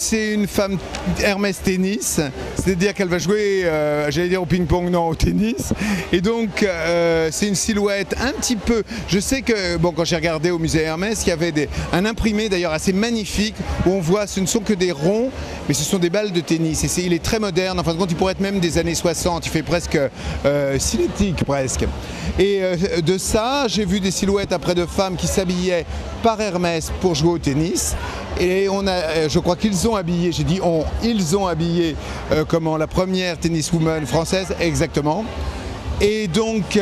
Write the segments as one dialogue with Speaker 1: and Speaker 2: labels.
Speaker 1: C'est une femme Hermès tennis, c'est-à-dire qu'elle va jouer, j'allais dire au ping-pong, non, au tennis. Et donc, c'est une silhouette un petit peu... Je sais que, bon, quand j'ai regardé au musée Hermès, il y avait un imprimé d'ailleurs assez magnifique où on voit, ce ne sont que des ronds, mais ce sont des balles de tennis. Et il est très moderne, en fin de compte, il pourrait être même des années 60, il fait presque cinétique, presque. Et de ça, j'ai vu des silhouettes après de femmes qui s'habillaient par Hermès pour jouer au tennis. Et je crois qu'ils ont habillé, j'ai dit on, ils ont habillé la première tenniswoman française, exactement. Et donc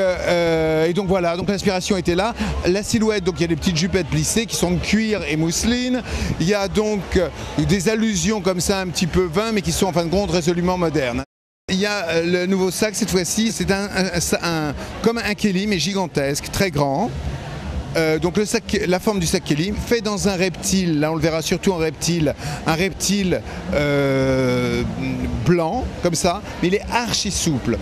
Speaker 1: voilà, donc l'inspiration était là. La silhouette, donc il y a des petites jupettes plissées qui sont de cuir et mousseline. Il y a donc des allusions comme ça un petit peu vin, mais qui sont en fin de compte résolument modernes. Il y a le nouveau sac cette fois-ci, c'est comme un Kelly mais gigantesque, très grand. Donc le sac, la forme du sac Kelly, fait dans un reptile, là on le verra surtout en reptile, un reptile blanc, comme ça, mais il est archi souple,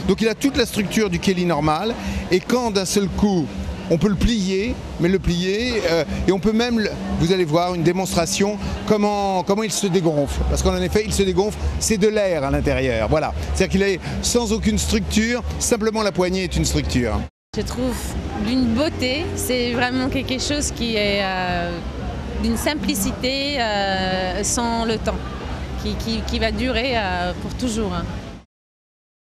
Speaker 1: donc il a toute la structure du Kelly normal, et quand d'un seul coup, on peut le plier, et on peut même, vous allez voir, une démonstration comment il se dégonfle, parce qu'en effet, il se dégonfle, c'est de l'air à l'intérieur, voilà, c'est-à-dire qu'il est sans aucune structure, simplement la poignée est une structure.
Speaker 2: Je trouve d'une beauté, c'est vraiment quelque chose qui est d'une simplicité sans le temps, qui va durer pour toujours.